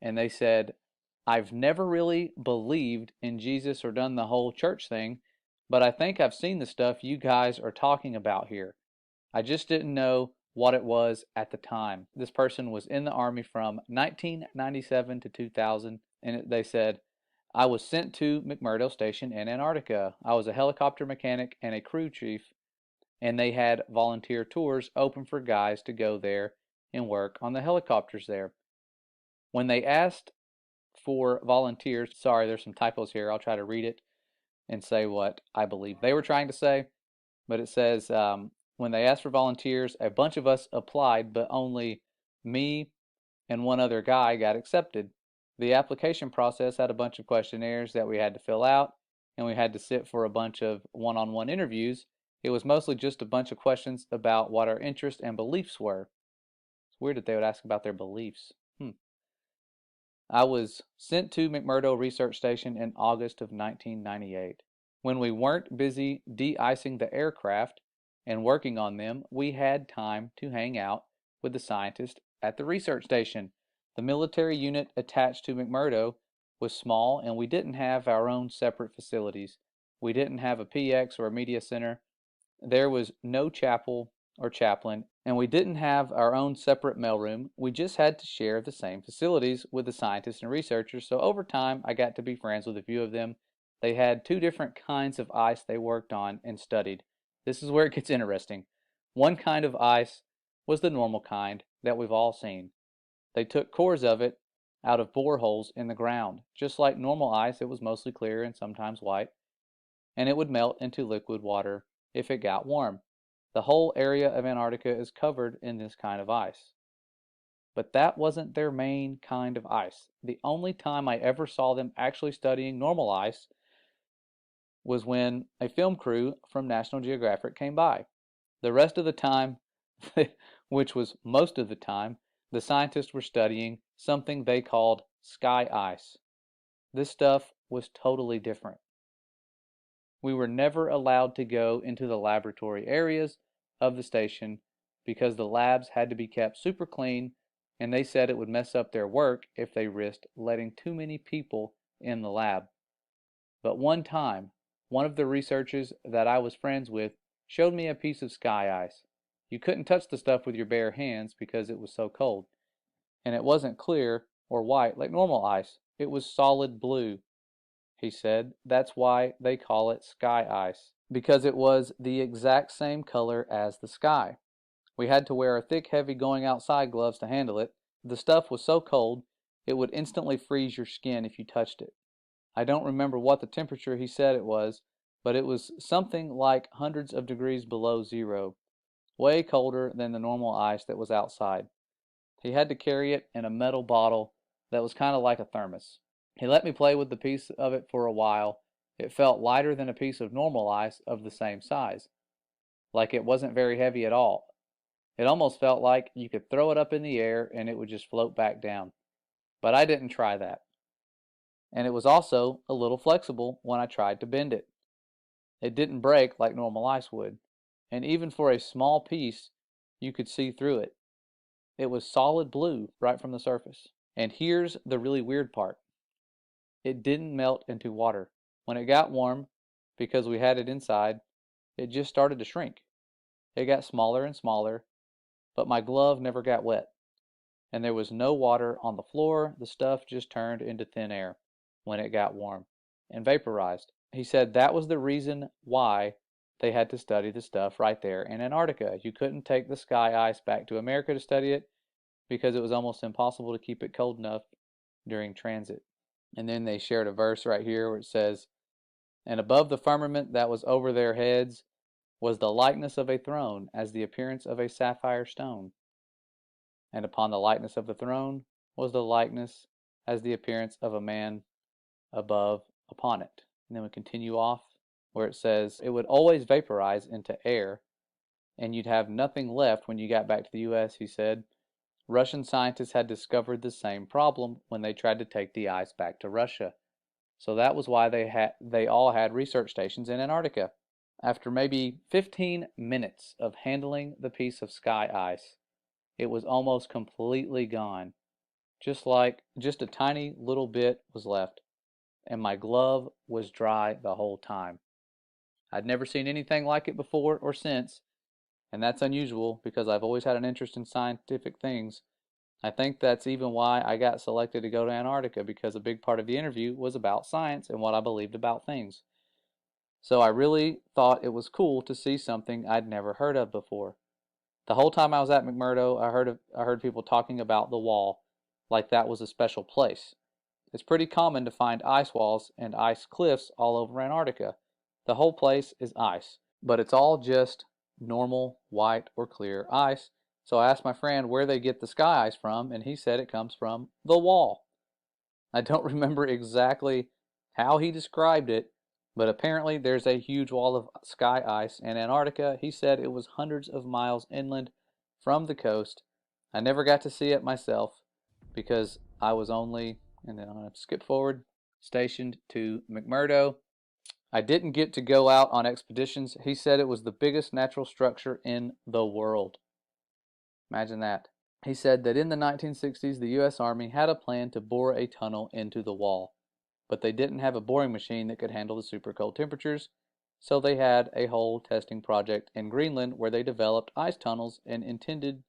and they said, I've never really believed in Jesus or done the whole church thing, but I think I've seen the stuff you guys are talking about here. I just didn't know what it was at the time. This person was in the Army from 1997 to 2000, and they said, I was sent to McMurdo Station in Antarctica. I was a helicopter mechanic and a crew chief, and they had volunteer tours open for guys to go there and work on the helicopters there. When they asked for volunteers, sorry, there's some typos here. I'll try to read it and say what I believe they were trying to say. But it says, when they asked for volunteers, a bunch of us applied, but only me and one other guy got accepted. The application process had a bunch of questionnaires that we had to fill out, and we had to sit for a bunch of one-on-one interviews. It was mostly just a bunch of questions about what our interests and beliefs were. It's weird that they would ask about their beliefs. I was sent to McMurdo Research Station in August of 1998. When we weren't busy de-icing the aircraft and working on them, we had time to hang out with the scientists at the research station. The military unit attached to McMurdo was small, and we didn't have our own separate facilities. We didn't have a PX or a media center. There was no chapel or chaplain, and we didn't have our own separate mailroom. We just had to share the same facilities with the scientists and researchers, so over time I got to be friends with a few of them. They had two different kinds of ice they worked on and studied. This is where it gets interesting. One kind of ice was the normal kind that we've all seen. They took cores of it out of boreholes in the ground. Just like normal ice, it was mostly clear and sometimes white, and it would melt into liquid water if it got warm. The whole area of Antarctica is covered in this kind of ice. But that wasn't their main kind of ice. The only time I ever saw them actually studying normal ice was when a film crew from National Geographic came by. The rest of the time, which was most of the time, the scientists were studying something they called sky ice. This stuff was totally different. We were never allowed to go into the laboratory areas of the station because the labs had to be kept super clean, and they said it would mess up their work if they risked letting too many people in the lab. But one time, one of the researchers that I was friends with showed me a piece of sky ice. You couldn't touch the stuff with your bare hands because it was so cold. And it wasn't clear or white like normal ice. It was solid blue. He said that's why they call it sky ice, because it was the exact same color as the sky. We had to wear thick, heavy going outside gloves to handle it. The stuff was so cold, it would instantly freeze your skin if you touched it. I don't remember what the temperature he said it was, but it was something like hundreds of degrees below zero, way colder than the normal ice that was outside. He had to carry it in a metal bottle that was kind of like a thermos. He let me play with the piece of it for a while. It felt lighter than a piece of normal ice of the same size, like it wasn't very heavy at all. It almost felt like you could throw it up in the air and it would just float back down. But I didn't try that. And it was also a little flexible when I tried to bend it. It didn't break like normal ice would. And even for a small piece, you could see through it. It was solid blue right from the surface. And here's the really weird part. It didn't melt into water. When it got warm, because we had it inside, it just started to shrink. It got smaller and smaller, but my glove never got wet. And there was no water on the floor. The stuff just turned into thin air when it got warm and vaporized. He said that was the reason why they had to study the stuff right there in Antarctica. You couldn't take the sky ice back to America to study it because it was almost impossible to keep it cold enough during transit. And then they shared a verse right here where it says, and above the firmament that was over their heads was the likeness of a throne, as the appearance of a sapphire stone. And upon the likeness of the throne was the likeness as the appearance of a man above upon it. And then we continue off where it says it would always vaporize into air, and you'd have nothing left when you got back to the US, he said. Russian scientists had discovered the same problem when they tried to take the ice back to Russia. So that was why they all had research stations in Antarctica. After maybe 15 minutes of handling the piece of sky ice, it was almost completely gone. just a tiny little bit was left, and my glove was dry the whole time. I'd never seen anything like it before or since, and that's unusual because I've always had an interest in scientific things. I think that's even why I got selected to go to Antarctica, because a big part of the interview was about science and what I believed about things. So I really thought it was cool to see something I'd never heard of before. The whole time I was at McMurdo, I heard people talking about the wall like that was a special place. It's pretty common to find ice walls and ice cliffs all over Antarctica. The whole place is ice, but it's all just normal white or clear ice. So I asked my friend where they get the sky ice from, and he said it comes from the wall. I don't remember exactly how he described it, but apparently there's a huge wall of sky ice in Antarctica. He said it was hundreds of miles inland from the coast. I never got to see it myself because I was only, and then I'm going to skip forward, stationed to McMurdo. I didn't get to go out on expeditions. He said it was the biggest natural structure in the world. Imagine that. He said that in the 1960s, the U.S. Army had a plan to bore a tunnel into the wall, but they didn't have a boring machine that could handle the super cold temperatures, so they had a whole testing project in Greenland where they developed ice tunnels and invented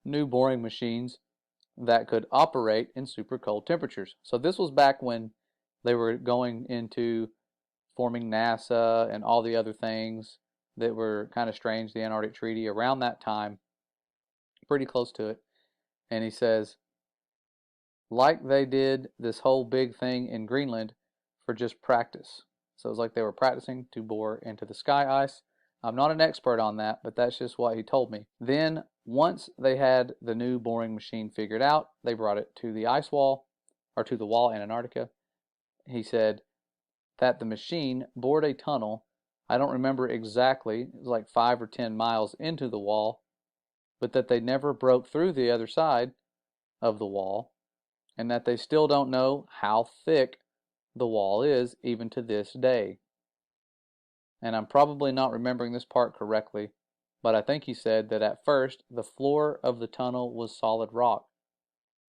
new boring machines that could operate in super cold temperatures. So this was back when they were going into forming NASA and all the other things that were kind of strange, the Antarctic Treaty, around that time, pretty close to it. And he says, like they did this whole big thing in Greenland for just practice. So it was like they were practicing to bore into the sky ice. I'm not an expert on that, but that's just what he told me. Then, once they had the new boring machine figured out, they brought it to the ice wall, or to the wall in Antarctica. He said that the machine bored a tunnel. I don't remember exactly, it was like 5 or 10 miles into the wall, but that they never broke through the other side of the wall, and that they still don't know how thick the wall is even to this day. And I'm probably not remembering this part correctly, but I think he said that at first the floor of the tunnel was solid rock,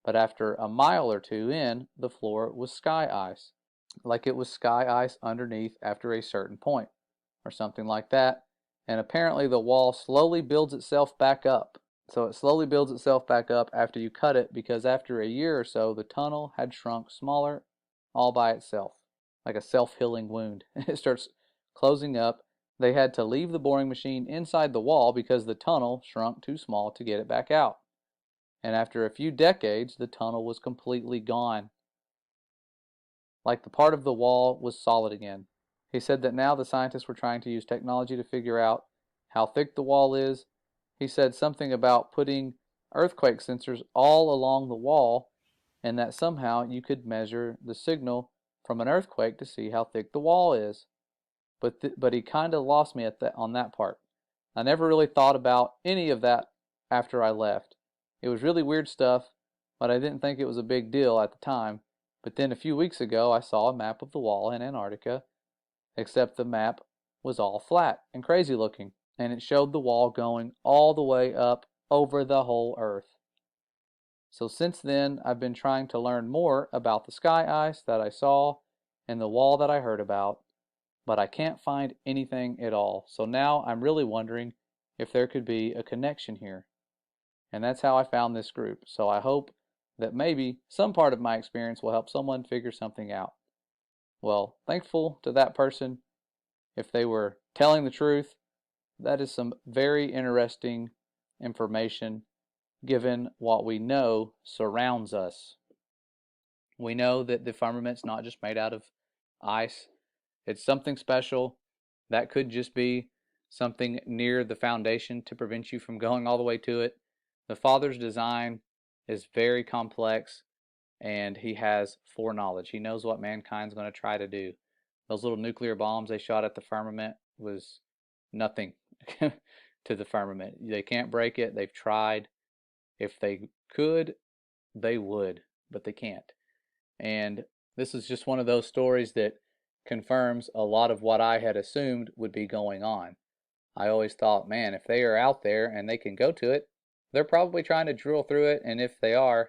but after a mile or two in, the floor was sky ice, like it was sky ice underneath after a certain point, or something like that. And apparently the wall slowly builds itself back up. So it slowly builds itself back up after you cut it, because after a year or so, the tunnel had shrunk smaller all by itself, like a self-healing wound. It starts closing up. They had to leave the boring machine inside the wall because the tunnel shrunk too small to get it back out. And after a few decades, the tunnel was completely gone, like the part of the wall was solid again. He said that now the scientists were trying to use technology to figure out how thick the wall is. He said something about putting earthquake sensors all along the wall, and that somehow you could measure the signal from an earthquake to see how thick the wall is. But he kind of lost me on that part. I never really thought about any of that after I left. It was really weird stuff, but I didn't think it was a big deal at the time. But then a few weeks ago, I saw a map of the wall in Antarctica, except the map was all flat and crazy looking, and it showed the wall going all the way up over the whole Earth. So since then, I've been trying to learn more about the sky ice that I saw and the wall that I heard about, but I can't find anything at all. So now I'm really wondering if there could be a connection here. And that's how I found this group. So I hope that maybe some part of my experience will help someone figure something out. Well, thankful to that person. If they were telling the truth, that is some very interesting information given what we know surrounds us. We know that the firmament's not just made out of ice. It's something special. That could just be something near the foundation to prevent you from going all the way to it. The Father's design is very complex, and he has foreknowledge. He knows what mankind's going to try to do. Those little nuclear bombs they shot at the firmament was nothing to the firmament. They can't break it. They've tried. If they could, they would, but they can't. And this is just one of those stories that confirms a lot of what I had assumed would be going on. I always thought, man, if they are out there and they can go to it, They're probably trying to drill through it, and if they are,